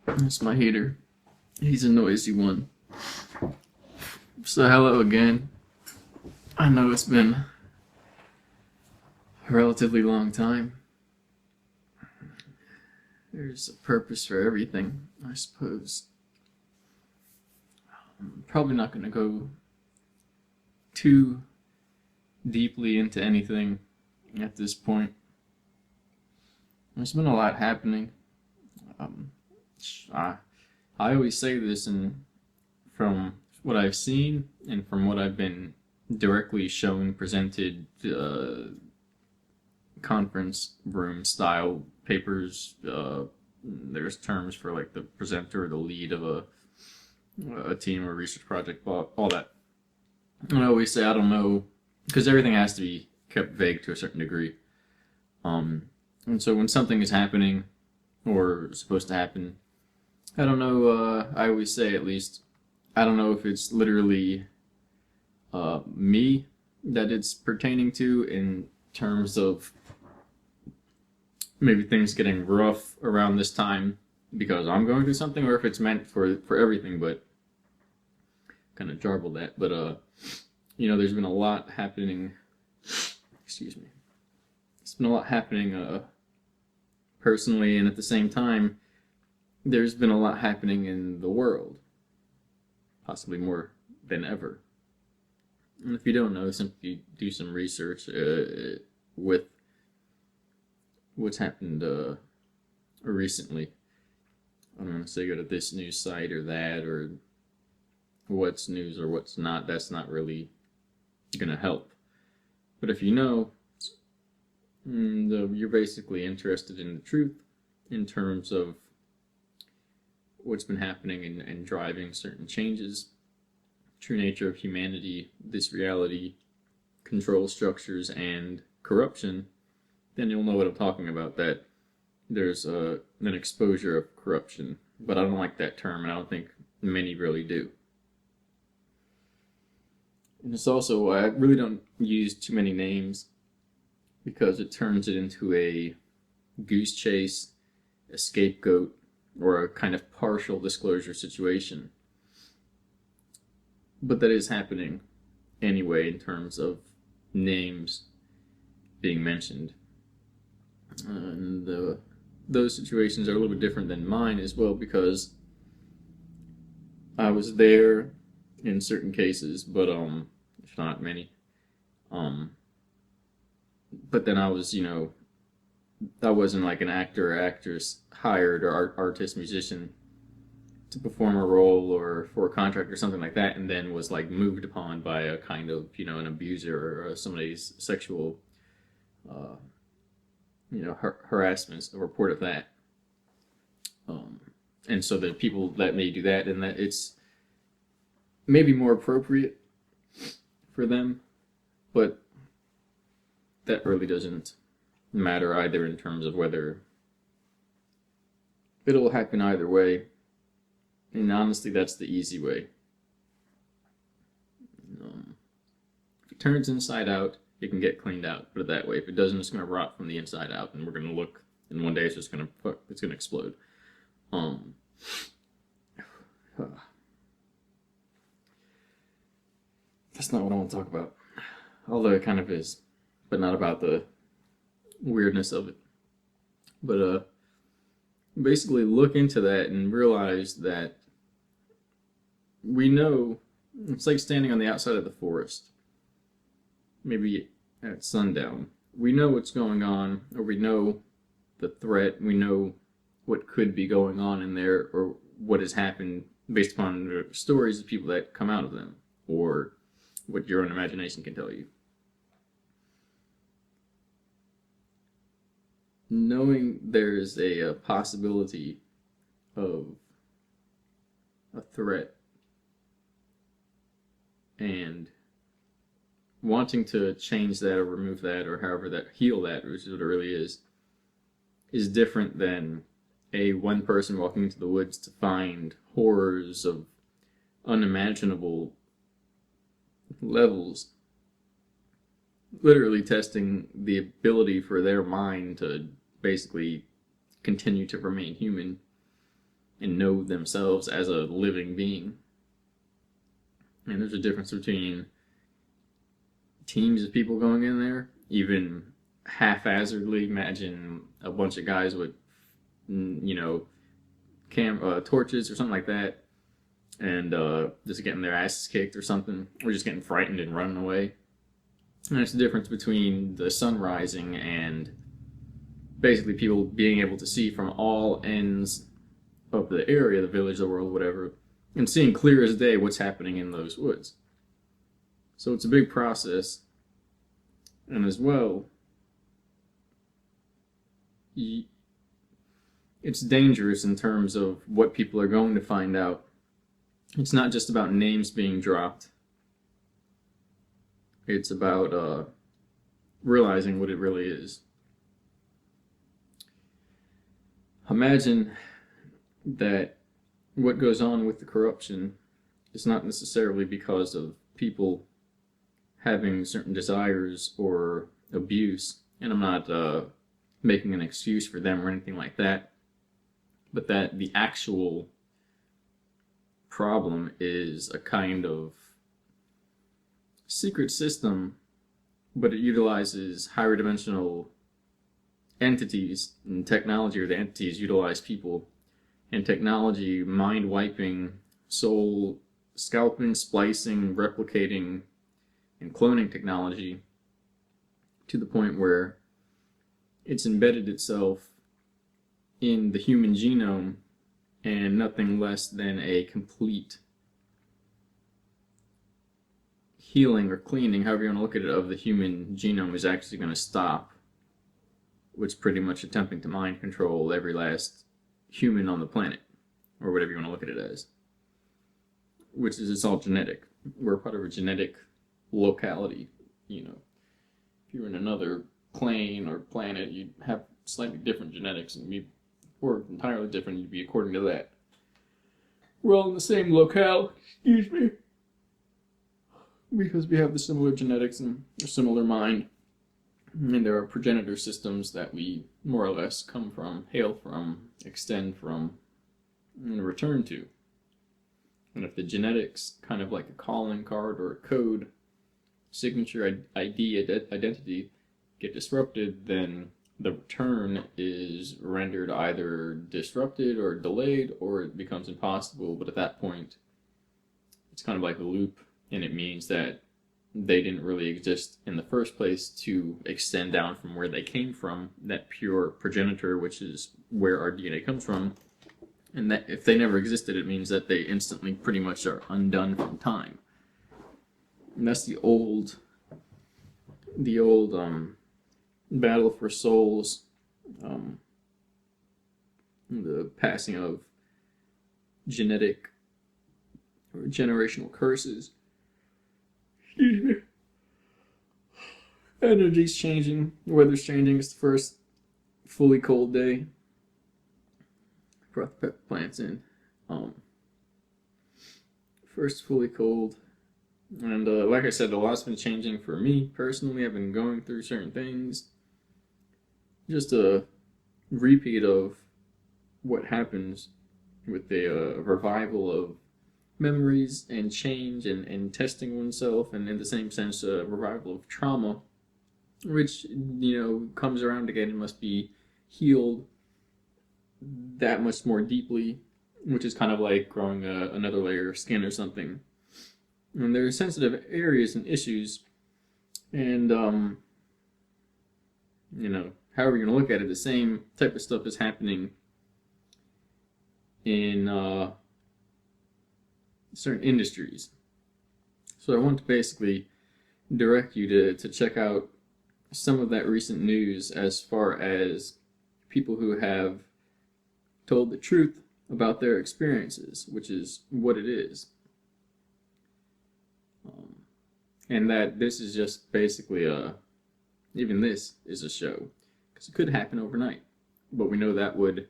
That's my heater. He's a noisy one. So hello again. I know it's been a relatively long time. There's a purpose for everything, I suppose. I'm probably not going to go too deeply into anything at this point. There's been a lot happening. Um, I, I always say this, and from what I've seen and from what I've been directly shown, presented, conference room style papers. There's terms for like the presenter or the lead of a team or research project, all that. And I always say I don't know because everything has to be kept vague to a certain degree. And so when something is happening or supposed to happen, I don't know. I always say at least I don't know if it's literally me that it's pertaining to in terms of maybe things getting rough around this time because I'm going through something, or if it's meant for everything. But kind of jarbled that. But there's been a lot happening. Excuse me. It's been a lot happening personally, and at the same time, there's been a lot happening in the world, possibly more than ever. And if you don't know, simply do some research with what's happened recently. I don't want to say go to this news site or that, or what's news or what's not. That's not really going to help. But if you know, you're basically interested in the truth in terms of what's been happening and driving certain changes, true nature of humanity, this reality, control structures, and corruption, then you'll know what I'm talking about, that there's an exposure of corruption. But I don't like that term, and I don't think many really do. And it's also why I really don't use too many names, because it turns it into a goose chase, a scapegoat, or a kind of partial disclosure situation. But that is happening anyway in terms of names being mentioned. And those situations are a little bit different than mine as well, because I was there in certain cases, but if not many. But then I was, I wasn't like an actor or actress hired or artist, musician to perform a role or for a contract or something like that, and then was like moved upon by a kind of, an abuser or somebody's sexual, harassment, a report of that. And so the people that may do that, and that it's maybe more appropriate for them, but that really doesn't matter either in terms of whether it'll happen either way. And honestly, that's the easy way. If it turns inside out, it can get cleaned out. Put it that way. If it doesn't, it's going to rot from the inside out, and we're going to look, and one day it's just going to explode. That's not what I want to talk about. Although it kind of is, but not about the weirdness of it. But basically look into that and realize that we know it's like standing on the outside of the forest, maybe at sundown. We know what's going on, or we know the threat, we know what could be going on in there, or what has happened based upon the stories of people that come out of them, or what your own imagination can tell you. Knowing there's a possibility of a threat and wanting to change that or remove that, or however that, heal that, which is what it really is different than one person walking into the woods to find horrors of unimaginable levels, literally testing the ability for their mind to basically continue to remain human and know themselves as a living being. And there's a difference between teams of people going in there, even haphazardly. Imagine a bunch of guys with, torches or something like that, and just getting their asses kicked or something, or just getting frightened and running away. And there's the difference between the sun rising and basically people being able to see from all ends of the area, the village, the world, whatever, and seeing clear as day what's happening in those woods. So it's a big process. And as well, it's dangerous in terms of what people are going to find out. It's not just about names being dropped. It's about realizing what it really is. Imagine that what goes on with the corruption is not necessarily because of people having certain desires or abuse, and I'm not making an excuse for them or anything like that, but that the actual problem is a kind of secret system, but it utilizes higher dimensional entities, and technology, or the entities utilize people, and technology, mind wiping, soul scalping, splicing, replicating, and cloning technology to the point where it's embedded itself in the human genome, and nothing less than a complete healing or cleaning, however you want to look at it, of the human genome is actually going to stop, which pretty much attempting to mind control every last human on the planet, or whatever you want to look at it as, which is, it's all genetic. We're part of a genetic locality. If you're in another plane or planet, you'd have slightly different genetics, and or entirely different, you'd be according to that. We're all in the same locale, excuse me, because we have the similar genetics and a similar mind. And there are progenitor systems that we more or less come from, hail from, extend from, and return to. And if the genetics, kind of like a calling card or a code, signature, ID, identity, get disrupted, then the return is rendered either disrupted or delayed, or it becomes impossible. But at that point, it's kind of like a loop, and it means that they didn't really exist in the first place to extend down from where they came from, that pure progenitor, which is where our DNA comes from. And that if they never existed, it means that they instantly pretty much are undone from time. And that's the old battle for souls, the passing of genetic or generational curses. Excuse me. Energy's changing, the weather's changing. It's the first fully cold day. Brought the pepper plants in. First fully cold. And like I said, a lot's been changing for me personally. I've been going through certain things. Just a repeat of what happens with the revival of memories and change and testing oneself, and in the same sense, a revival of trauma, which, comes around again and must be healed that much more deeply, which is kind of like growing another layer of skin or something. And there are sensitive areas and issues, and however you're gonna look at it, the same type of stuff is happening in certain industries. So I want to basically direct you to check out some of that recent news as far as people who have told the truth about their experiences, which is what it is. And that this is just basically even this is a show, because it could happen overnight, but we know that would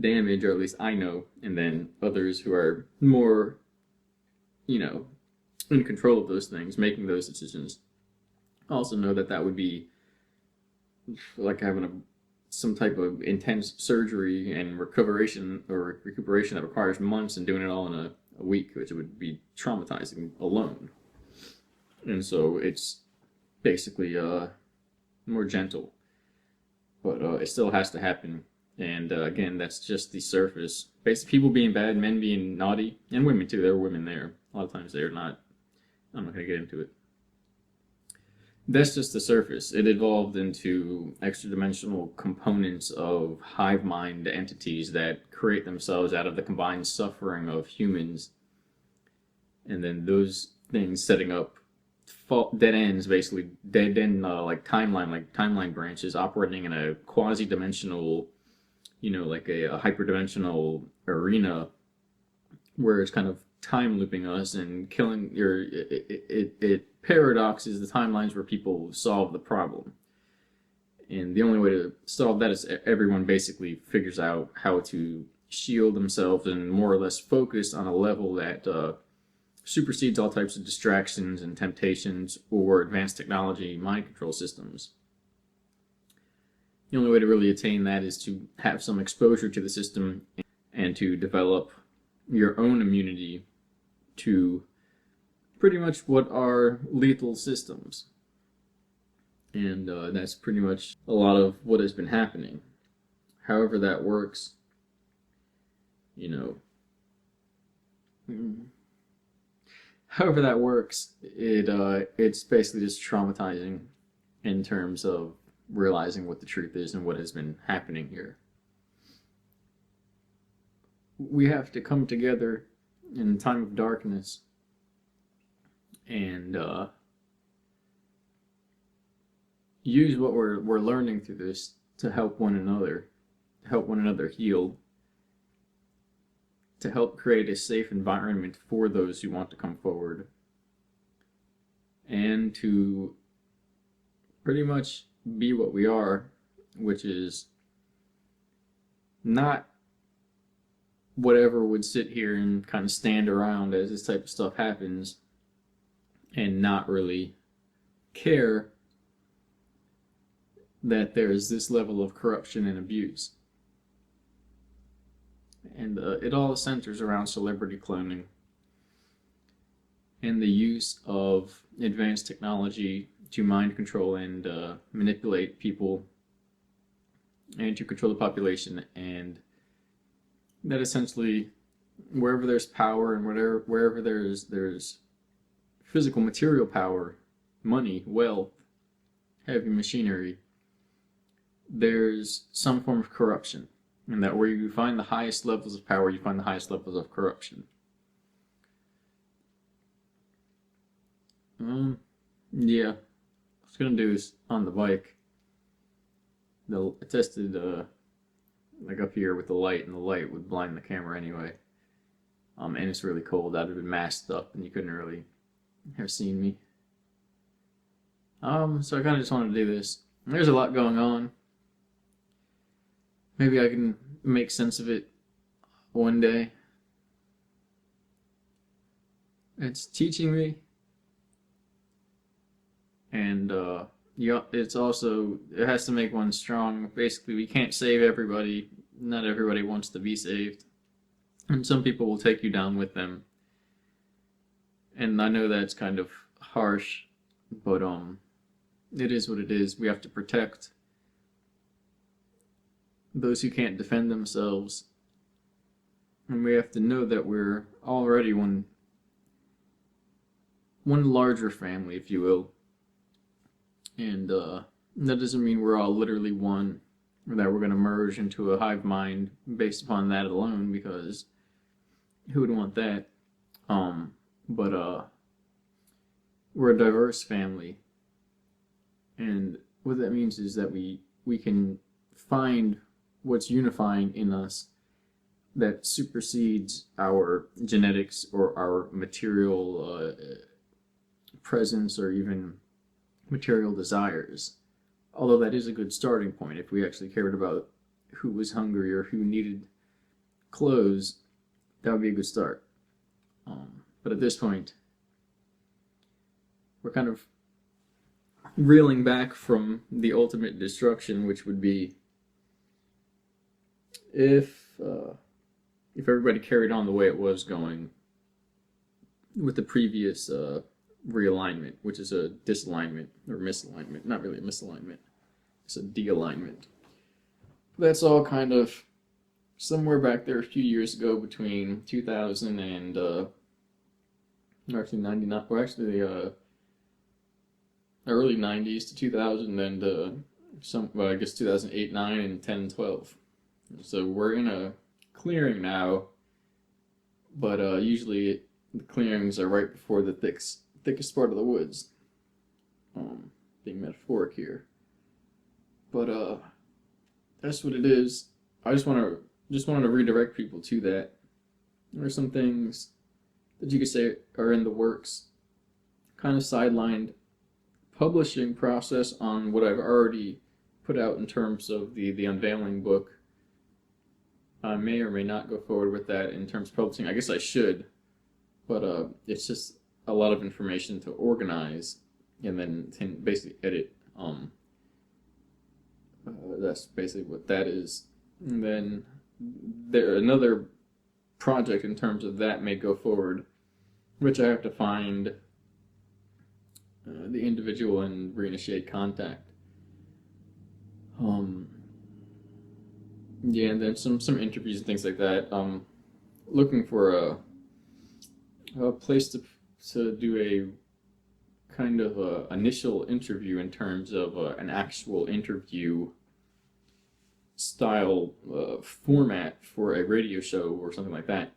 damage, or at least I know, and then others who are more, in control of those things, making those decisions, also know that that would be like having a some type of intense surgery and recuperation that requires months and doing it all in a week, which would be traumatizing alone. And so it's basically more gentle, but it still has to happen. And again, that's just the surface. Basically, people being bad, men being naughty, and women too. There are women there. A lot of times they're not. I'm not going to get into it. That's just the surface. It evolved into extra-dimensional components of hive mind entities that create themselves out of the combined suffering of humans. And then those things setting up dead ends, basically dead end like timeline branches operating in a quasi-dimensional, like a hyperdimensional arena where it's kind of time looping us and killing it paradoxes the timelines where people solve the problem. And the only way to solve that is everyone basically figures out how to shield themselves and more or less focus on a level that supersedes all types of distractions and temptations or advanced technology mind control systems. The only way to really attain that is to have some exposure to the system and to develop your own immunity to pretty much what are lethal systems. And that's pretty much a lot of what has been happening. However that works, however that works, it's basically just traumatizing in terms of realizing what the truth is and what has been happening here. We have to come together in a time of darkness and use what we're learning through this to help one another heal, to help create a safe environment for those who want to come forward, and to pretty much be what we are, which is not whatever would sit here and kind of stand around as this type of stuff happens and not really care that there's this level of corruption and abuse. And it all centers around celebrity cloning and the use of advanced technology to mind control and manipulate people and to control the population. And that essentially, wherever there's power and wherever there's physical material power, money, wealth, heavy machinery, there's some form of corruption. And that where you find the highest levels of power, you find the highest levels of corruption. Yeah. What I was gonna do is on the bike. I tested like up here with the light, and the light would blind the camera anyway. And it's really cold. I'd have been masked up, and you couldn't really have seen me. So I kind of just wanted to do this. There's a lot going on. Maybe I can make sense of it one day. It's teaching me, and it's also, it has to make one strong. Basically, we can't save everybody. Not everybody wants to be saved, and some people will take you down with them. And I know that's kind of harsh, but it is what it is. We have to protect those who can't defend themselves, and we have to know that we're already one larger family, if you will. And that doesn't mean we're all literally one, or that we're going to merge into a hive mind based upon that alone, because who would want that? But we're a diverse family, and what that means is that we can find what's unifying in us that supersedes our genetics or our material presence or even material desires. Although that is a good starting point. If we actually cared about who was hungry or who needed clothes, that would be a good start. But at this point, we're kind of reeling back from the ultimate destruction, which would be if everybody carried on the way it was going with the previous realignment, which is a disalignment or misalignment, not really a misalignment, it's a de-alignment. That's all kind of somewhere back there a few years ago between 2000 and actually 99, or actually early 90s to 2000 and I guess 2008, 9, and 10 and 12. So we're in a clearing now, but usually the clearings are right before the thickest part of the woods. Being metaphoric here, but that's what it is. I just wanted to redirect people to that. There are some things that you could say are in the works, kind of sidelined publishing process on what I've already put out in terms of the unveiling book. I may or may not go forward with that in terms of publishing. I guess I should, but it's just a lot of information to organize and then to basically edit. That's basically what that is. And then another project in terms of that may go forward, which I have to find the individual and reinitiate contact. Yeah, and then some interviews and things like that. Looking for a place to do a kind of a initial interview in terms of an actual interview style format for a radio show or something like that.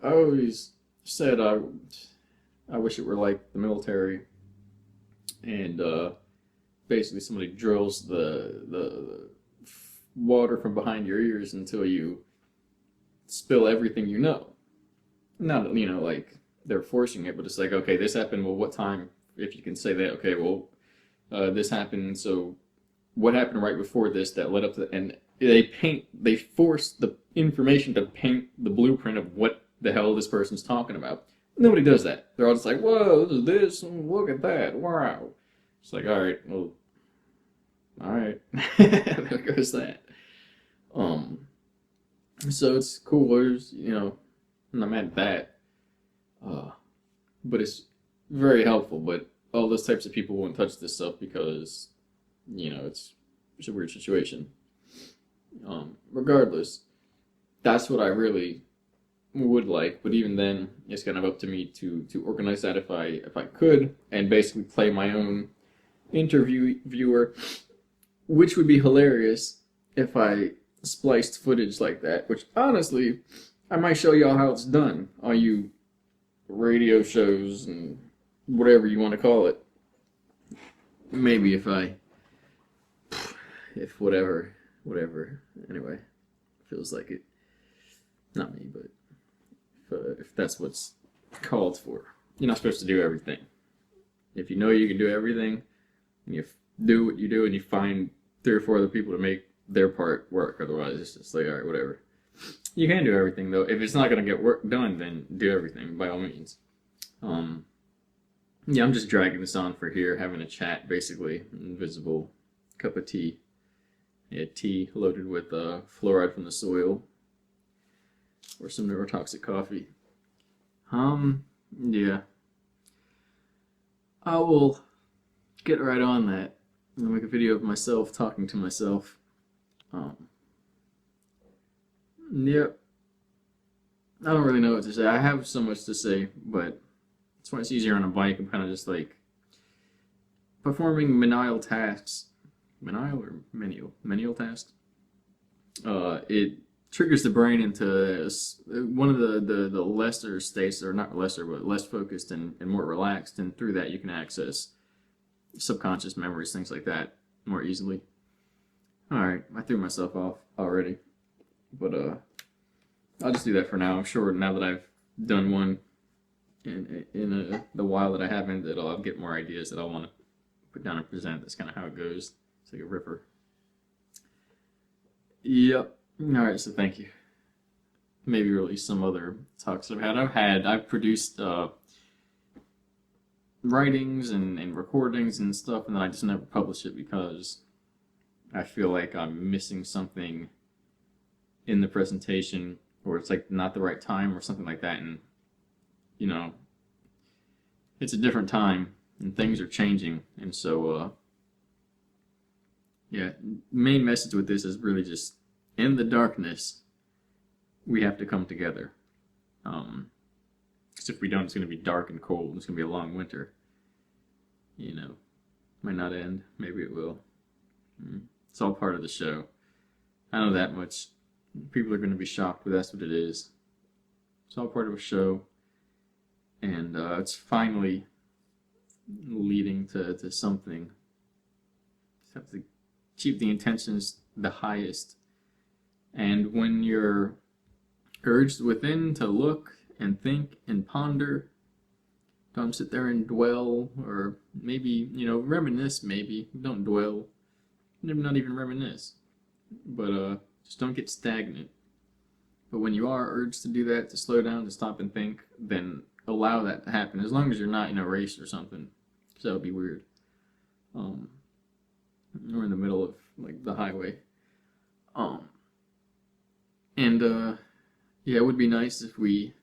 I always said I wish it were like the military, and basically somebody drills the water from behind your ears until you spill everything you know. Not, like they're forcing it, but it's like, okay, this happened, well, what time? If you can say that, okay, well, this happened, so what happened right before this that led up to, and they force the information to paint the blueprint of what the hell this person's talking about. Nobody does that. They're all just like, whoa, this is this, and look at that, wow. It's like, all right, well, all right, there goes that. So it's cool. There's, I'm not mad at that. But it's very helpful. But all those types of people won't touch this stuff because, it's a weird situation. Regardless, that's what I really would like. But even then, it's kind of up to me to organize that if I could, and basically play my own interviewer, which would be hilarious if I spliced footage like that. Which honestly, I might show y'all how it's done. All you radio shows and whatever you want to call it. Maybe if whatever. Anyway, feels like it. Not me, but if that's what's called for. You're not supposed to do everything. If you know you can do everything, and you do what you do, and you find 3 or 4 other people to make their part work. Otherwise, it's just like, all right, whatever. You can do everything, though. If it's not going to get work done, then do everything, by all means. Yeah, I'm just dragging this on for here, having a chat, basically. Invisible cup of tea. Yeah, tea loaded with fluoride from the soil. Or some neurotoxic coffee. Yeah. I will get right on that. I'll make a video of myself talking to myself. Yep. I don't really know what to say. I have so much to say, but it's why it's easier on a bike. I'm kind of just like performing menial tasks. Menial or menial? Menial tasks? It triggers the brain into one of the lesser states, or not lesser, but less focused and more relaxed, and through that you can access subconscious memories, things like that, more easily. Alright, I threw myself off already, but I'll just do that for now. I'm sure now that I've done one in the while that I haven't, that I'll get more ideas that I'll want to put down and present. That's kind of how it goes. It's like a ripper. Yep. Alright, so thank you. Maybe release some other talks I've had. I've produced writings and recordings and stuff, and then I just never publish it because I feel like I'm missing something in the presentation, or it's like not the right time or something like that, and you know, it's a different time and things are changing, and so yeah, main message with this is really just in the darkness we have to come together. Because if we don't, it's going to be dark and cold. It's going to be a long winter. You know, might not end. Maybe it will. It's all part of the show. I know that much. People are going to be shocked, but that's what it is. It's all part of a show, and it's finally leading to something. Just have to keep the intentions the highest. And when you're urged within to look and think and ponder, don't sit there and dwell, or maybe, reminisce maybe. Don't dwell. Not even reminisce. But just don't get stagnant. But when you are urged to do that, to slow down, to stop and think, then allow that to happen. As long as you're not in a race or something. Because that would be weird. We're in the middle of, like, the highway. Yeah, it would be nice if we,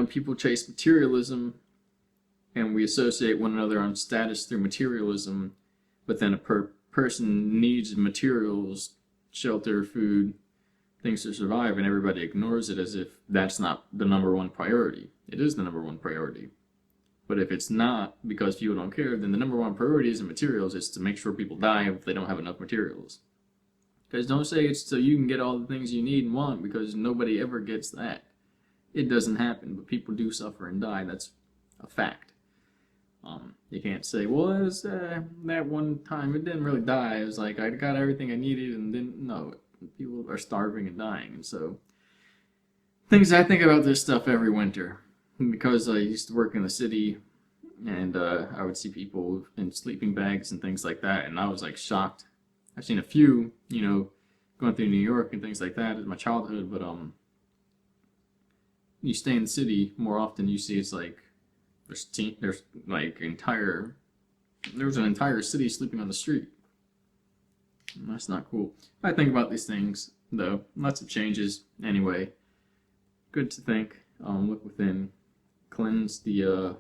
people chase materialism and we associate one another on status through materialism, but then a person needs materials, shelter, food, things to survive, and everybody ignores it as if that's not the number one priority. It is the number one priority. But if it's not, because people don't care, then the number one priority isn't materials, it's to make sure people die if they don't have enough materials. Because don't say it's so you can get all the things you need and want, because nobody ever gets that. It doesn't happen, but people do suffer and die. That's a fact. You can't say, well, it was that one time, it didn't really die. It was like, I got everything I needed, and then, no, people are starving and dying. And so, things I think about this stuff every winter. Because I used to work in the city, and I would see people in sleeping bags and things like that, and I was like shocked. I've seen a few, going through New York and things like that in my childhood, but you stay in the city more often, you see it's like there's an entire city sleeping on the street. And that's not cool. I think about these things though. Lots of changes anyway. Good to think. Look within, cleanse the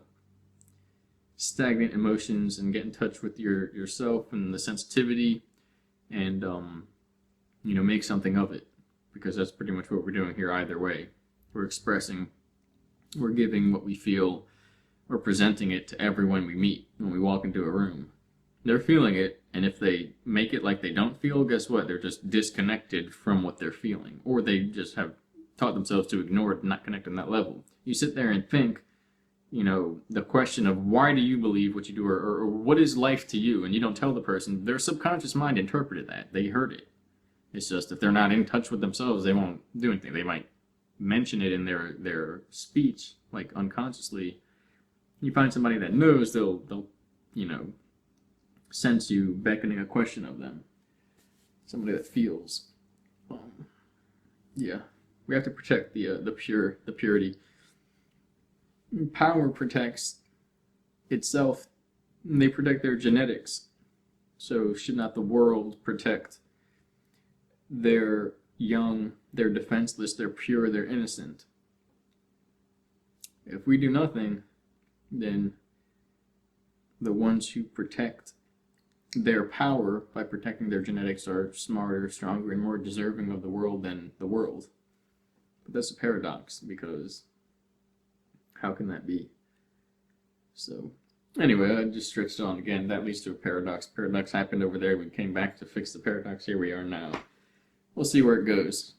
stagnant emotions, and get in touch with yourself and the sensitivity, and make something of it, because that's pretty much what we're doing here either way. We're expressing, we're giving what we feel, we're presenting it to everyone we meet when we walk into a room. They're feeling it, and if they make it like they don't feel, guess what? They're just disconnected from what they're feeling, or they just have taught themselves to ignore it and not connect on that level. You sit there and think, the question of why do you believe what you do, or what is life to you, and you don't tell the person, their subconscious mind interpreted that. They heard it. It's just if they're not in touch with themselves, they won't do anything. They might mention it in their speech, like unconsciously. You find somebody that knows, they'll sense you beckoning a question of them. Somebody that feels. Yeah. We have to protect the purity. Power protects itself. They protect their genetics. So should not the world protect their young? They're defenseless, they're pure, they're innocent. If we do nothing, then the ones who protect their power by protecting their genetics are smarter, stronger, and more deserving of the world than the world. But that's a paradox, because how can that be? So, anyway, I just stretched on again. That leads to a paradox. Paradox happened over there. We came back to fix the paradox. Here we are now. We'll see where it goes.